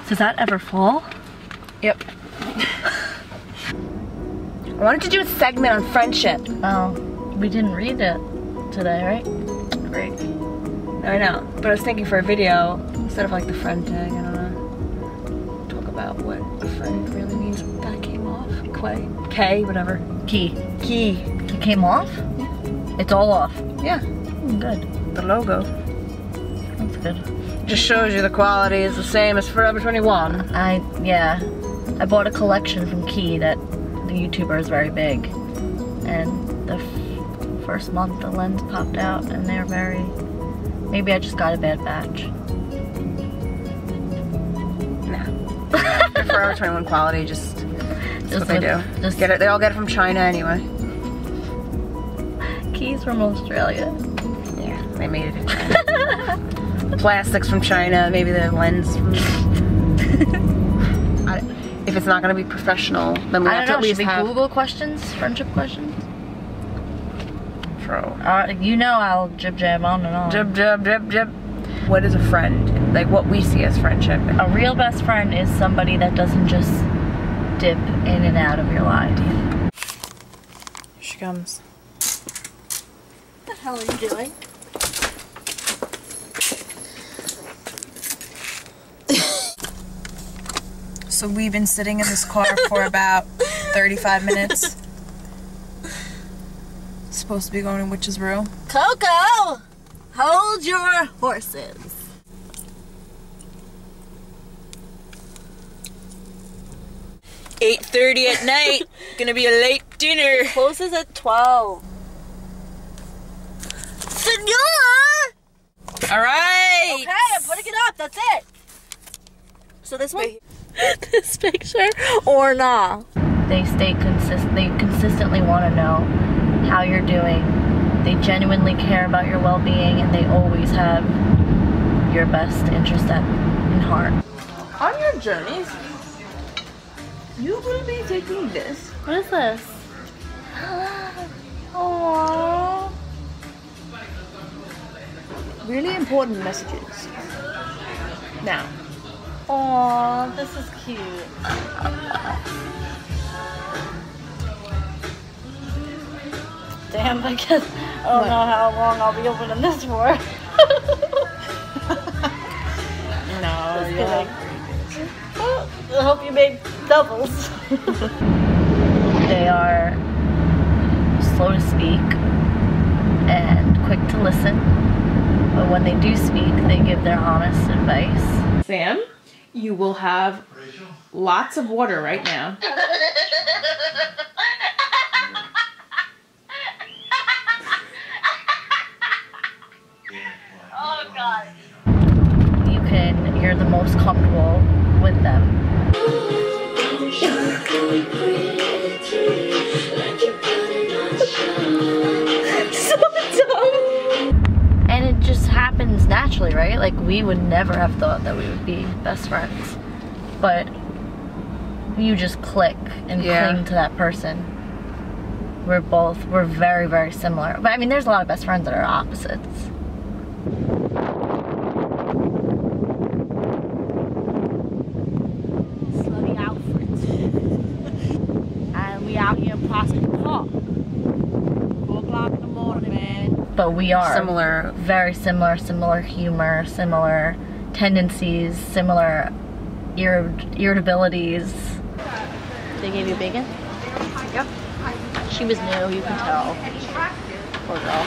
Does that ever fall? Yep. I wanted to do a segment on friendship. Oh, we didn't read it today, right? Great. I know, but I was thinking for a video, instead of like the friend tag, I don't know, talk about what a friend really means. That came off. K, whatever. Key. It came off? Yeah. It's all off? Yeah. Good. The logo. That's good. Just shows you the quality is the same as Forever 21. Yeah. I bought a collection from Key that the YouTuber is very big. And the first month the lens popped out and they're very... Maybe I just got a bad batch. Nah. They're Forever 21 quality, just what they do. Just get it. They all get it from China anyway. Key's from Australia. Yeah, they made it in China. Plastics from China, maybe the lens from... if it's not going to be professional, then we have to at least have... Google questions? Friendship questions? True. You know I'll jib on and on. Jib. What is a friend? Like what we see as friendship. A real best friend is somebody that doesn't just dip in and out of your life. Here she comes. What the hell are you doing? So we've been sitting in this car for about 35 minutes. Supposed to be going to Witch's Brew. Coco! Hold your horses. $8:30 at night. Gonna be a late dinner. Closes at 12. Senor! Alright! Okay, I'm putting it up. That's it. So this one? This picture or nah? They stay consistent. They consistently want to know how you're doing. They genuinely care about your well-being and they always have your best interest in heart. On your journeys, you will be taking this. What is this? Aww. Really important messages. Now. Aww, this is cute. Damn, I guess I don't know how long I'll be opening this for. No, just kidding. I hope you made doubles. They are slow to speak and quick to listen, but when they do speak, they give their honest advice. Sam, you will have lots of water right now. Oh God. You're the most comfortable with them. So dumb. And it just happens naturally, right? Like we would never have thought that we would be best friends. But you just click and cling to that person. We're very, very similar. But I mean, there's a lot of best friends that are opposites. Slutty outfits. And we out here in Prospect Park. 4 o'clock in the morning, man. But we are similar. Very similar. Similar humor, similar tendencies, similar irritabilities. They gave you bacon? Yep. She was new, you can tell. Poor girl.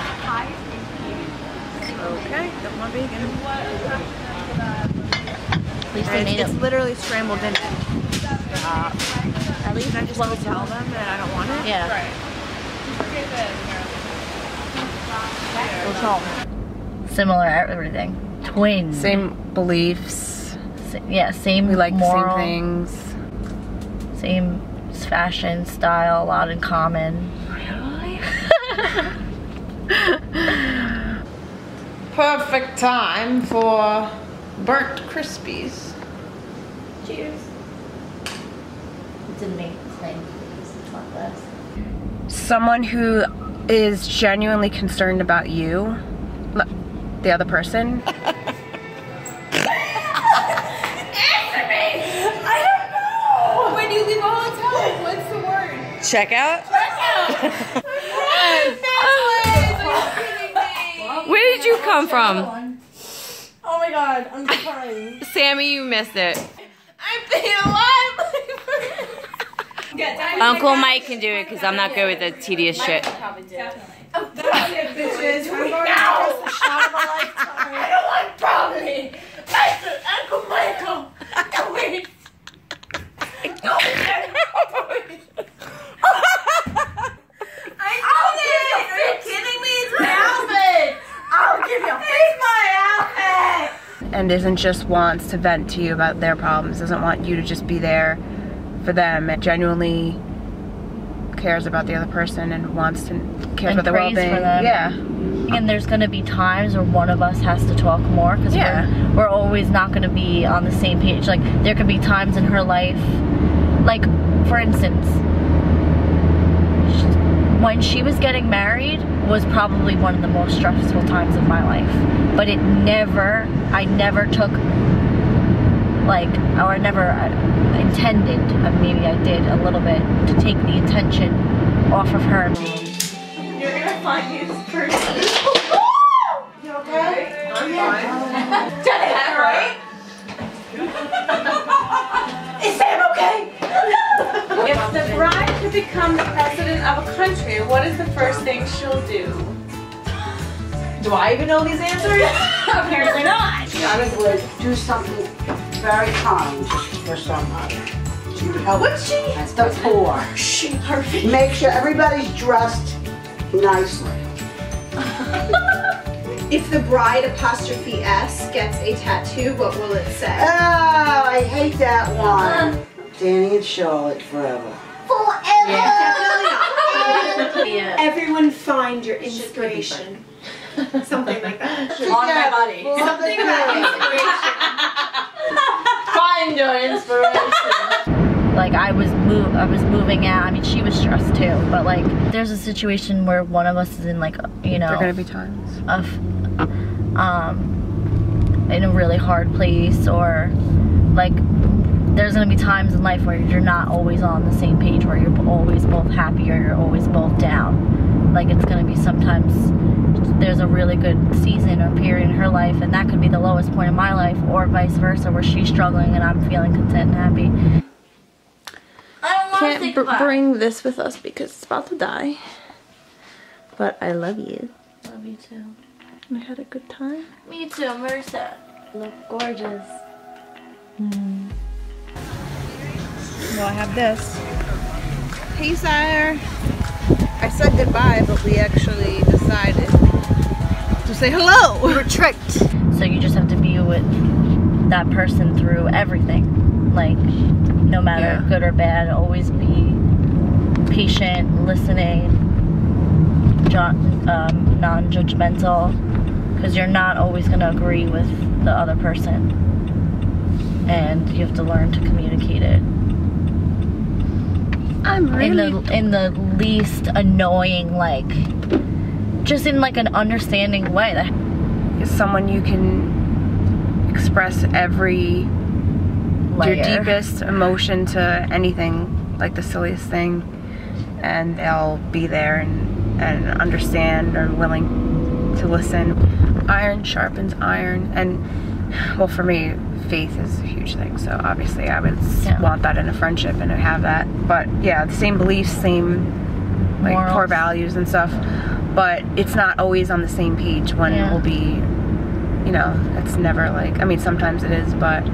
Okay, got my bacon. At least they made It's it. literally scrambled in it. At least I just well, tell them that I don't want it? yeah. Right. What's home? Similar everything. Twins. Same beliefs. Yeah, same We like moral, the same things. Same fashion, style, a lot in common. Really? Perfect time for burnt crispies. Cheers. It didn't make the same. It's not this. Someone who is genuinely concerned about you, the other person. Answer me! Checkout? Where did you come from? Oh my god, I'm crying. Sammy, you missed it. I'm thinking alive. Uncle Mike can do it because I'm not good with the tedious shit. Definitely. That's it, bitches. We're going to press the shot of a lifetime. I don't want probably. Uncle Michael. Come here. Are you kidding me? It's my outfit. I'll give you. It's my outfit. And isn't just wants to vent to you about their problems, doesn't want you to just be there for them, and genuinely cares about the other person and wants to care about their well-being. Yeah. And there's gonna be times where one of us has to talk more because we're always not gonna be on the same page. Like there could be times in her life, like for instance, when she was getting married was probably one of the most stressful times of my life. But I never took I never intended, maybe I did a little bit, to take the attention off of her. You're gonna find me this person. You okay? I'm fine. Did it, right? Is Sam okay? If the bride could become the president of a country, what is the first thing she'll do? Do I even know these answers? Apparently not. I would do something very kind for somebody. She would help Would she? That's the poor. She perfect. Make sure everybody's dressed nicely. If the bride apostrophe S gets a tattoo, what will it say? Oh, I hate that one. Danny and Charlotte forever. Forever! Yeah. Everyone find your inspiration. Something like that. On my body. Something about inspiration. Find your inspiration. Like I was moving out. I mean, she was stressed too. But like, there's a situation where one of us is in like, you know, There are gonna be times in a really hard place, or like there's gonna be times in life where you're not always on the same page, where you're always both happy or you're always both down. Like it's gonna be sometimes there's a really good season or period in her life, and that could be the lowest point in my life, or vice versa, where she's struggling and I'm feeling content and happy. I don't want to Can't think about it. bring this with us because it's about to die. But I love you. Love you too. I had a good time. Me too, I'm very sad. Look gorgeous. Well, I have this. Hey, sire. I said goodbye, but we actually decided to say hello. We were tricked. So you just have to be with that person through everything. Like, no matter good or bad, always be patient, listening, non-judgmental, because you're not always going to agree with the other person. And you have to learn to communicate it. I'm really in the least annoying, like, just in like an understanding way. That is someone you can express every your deepest emotion to anything, like the silliest thing, and they'll be there and understand or willing to listen. Iron sharpens iron, and well, for me, faith is a huge thing, so obviously I would want that in a friendship and have that. But yeah, the same beliefs, same like morals, core values and stuff, but it's not always on the same page when we'll be, you know, it's never like, I mean, sometimes it is, but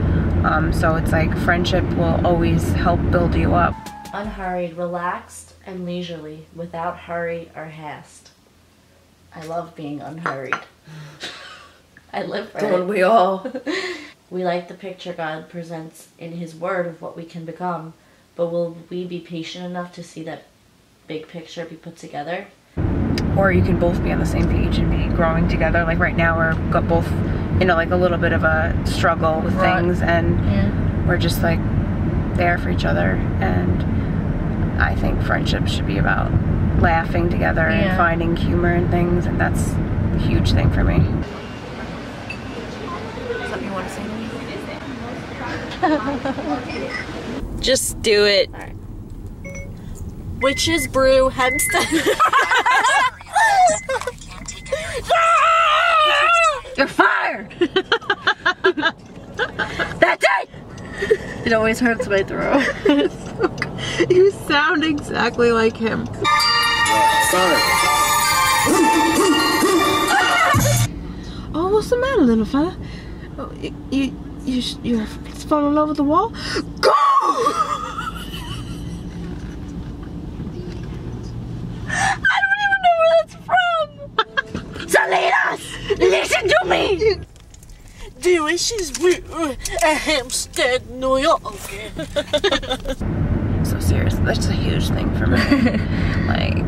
so it's like friendship will always help build you up. unhurried, relaxed, and leisurely, without hurry or haste. I love being unhurried. I live for it. Don't we all? We like the picture God presents in His Word of what we can become, but will we be patient enough to see that big picture be put together? Or you can both be on the same page and be growing together. Like right now we're both, you know, like a little bit of a struggle with things, and we're just like there for each other. And I think friendship should be about laughing together and finding humor in things, and that's a huge thing for me. Something you want to say to me? Just do it. Witches Brew Hempstead. You're fired! That's it! It always hurts my throat. You sound exactly like him. Oh, what's the matter, little fella? Oh, you're falling in love with the wall? Go! I don't even know where that's from! Salinas! Listen to me! The Witches Brew Hempstead, New York. So serious, that's a huge thing for me. Like,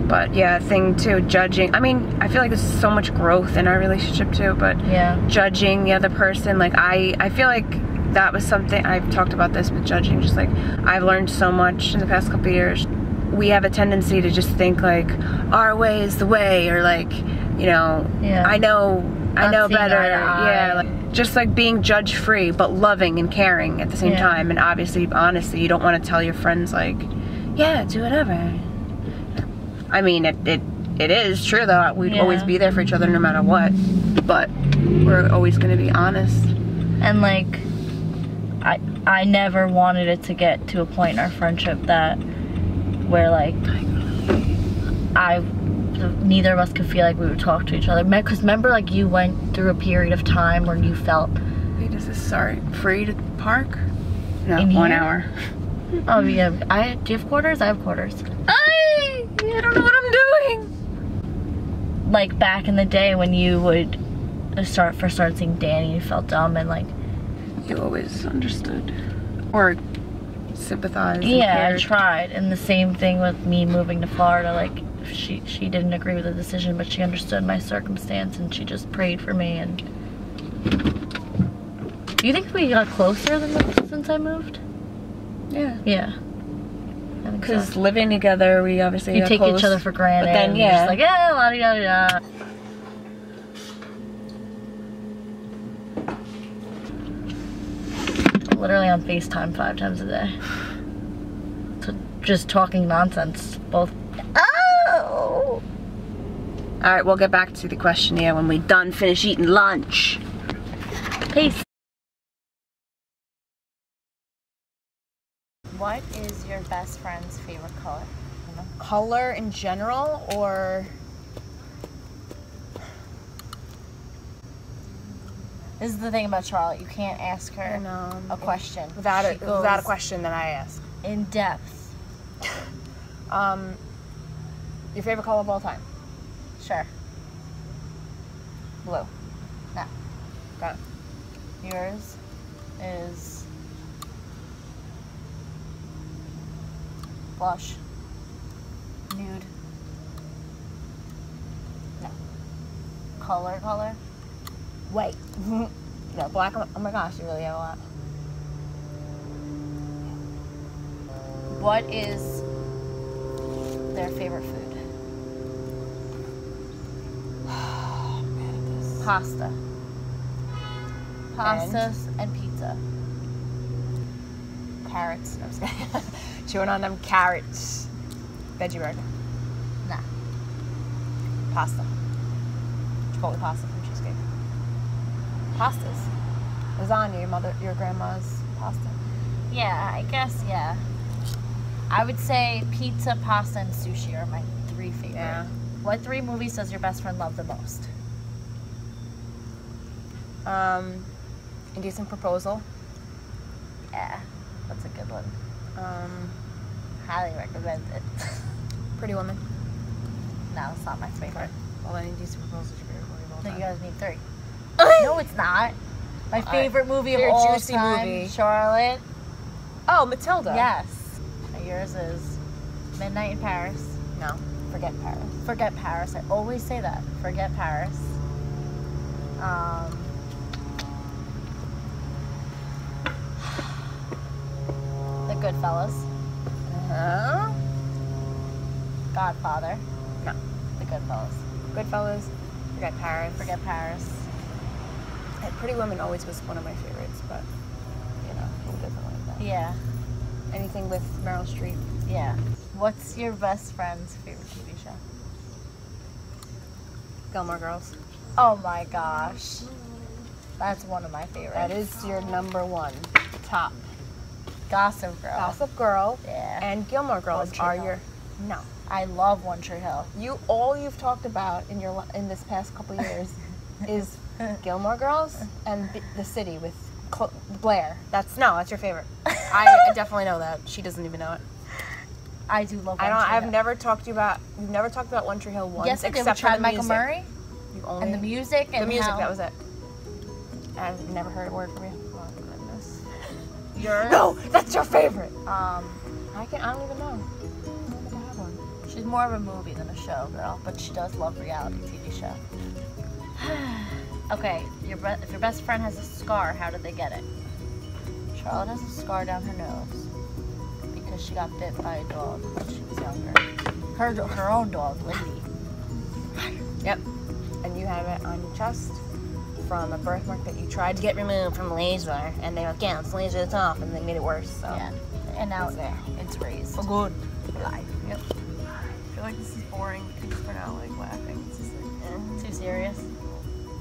but yeah, thing too, judging. I mean, I feel like there's so much growth in our relationship too, but yeah, judging the other person, like I feel like that was something, I've talked about this with judging, just like I've learned so much in the past couple of years. We have a tendency to just think like our way is the way, or like, you know, yeah. I know better. Yeah, eye. like, just like being judge free but loving and caring at the same time. And obviously, honestly, you don't want to tell your friends like, yeah, do whatever. I mean, it is true though. We'd always be there for each other no matter what, but we're always going to be honest. And like, I never wanted it to get to a point in our friendship that where like neither of us could feel like we would talk to each other. Because remember, like, you went through a period of time where you felt. Wait, is this free to park? No, in 1 here? hour. Oh yeah, do you have quarters? I have quarters. I don't know what I'm doing. Like back in the day when you would start seeing Danny, you felt dumb and like. You always understood or sympathized. Yeah, I tried, and the same thing with me moving to Florida. Like she didn't agree with the decision, but she understood my circumstance and she just prayed for me. And do you think we got closer since I moved? Yeah. Yeah. Because living together, we obviously you take close, each other for granted. But then, yeah, just like la di da da. Literally on FaceTime 5 times a day. So just talking nonsense, both. Oh! Alright, we'll get back to the questionnaire when we finish eating lunch. Peace. What is your best friend's favorite color? Color in general, or? This is the thing about Charlotte. You can't ask her a question without a question that I ask. In depth. Your favorite color of all time? Sure. Blue. No. Got it. Yours is blush. Nude. No. Color. Wait. No, black. Oh my gosh, you really have a lot. What is their favorite food? I'm mad at this. Pasta. Pastas and pizza. Carrots. No, I'm just kidding. Chewing on them carrots. Veggie burger. Nah. Pasta. Chipotle pasta from Cheesecake. Pastas. Lasagna, your grandma's pasta. Yeah, I guess, yeah. I would say pizza, pasta, and sushi are my 3 favorite. Yeah. What 3 movies does your best friend love the most? Indecent Proposal. Yeah, that's a good one. Highly recommend it. Pretty Woman. No, it's not my favorite. Well, then Indecent Proposal is your favorite movie of all No, time. you guys need 3. No, it's not. My favorite movie of all juicy time, movie. Charlotte. Oh, Matilda. Yes. Yours is Midnight in Paris. No, Forget Paris. Forget Paris. I always say that. Forget Paris. The Goodfellas. Godfather. No. The Goodfellas. Goodfellas. Forget Paris. Forget Paris. Pretty Women always was one of my favorites, but you know, who doesn't like that? Yeah. Anything with Meryl Streep. Yeah. What's your best friend's favorite TV show? Gilmore Girls. Oh my gosh. That's one of my favorites. That is your number one. Top. Gossip Girl. Gossip Girl. Yeah. And Gilmore Girls One Tree are Hill. your. No. I love One Tree Hill. All you've talked about in this past couple years is Gilmore Girls and The City with Blair. That's your favorite. I definitely know that. She doesn't even know it. I do love One Tree Hill. I've never talked to you about. You've never talked about One Tree Hill once. Yes, I did. We except tried for the Michael music. Murray. And the music. The And music. how... That was it. I've never heard a word from you. Oh goodness. No, that's your favorite. Um, I don't even know. I don't think I have one. she's more of a movie than a show girl, but she does love reality TV show. Okay, if your best friend has a scar, how did they get it? Charlotte has a scar down her nose because she got bit by a dog when she was younger. Her own dog, Lindy. Yep. And you have it on your chest from a birthmark that you tried to get removed from laser, and they were like, yeah, let's laser this off, and they made it worse. So. Yeah, and now It's there. it's raised. For good. Life. Yep. I feel like this is boring because we're not like laughing. It's just like, Too serious.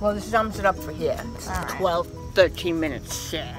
Well, this sums it up for here. All right. 12, 13 minutes. Yeah.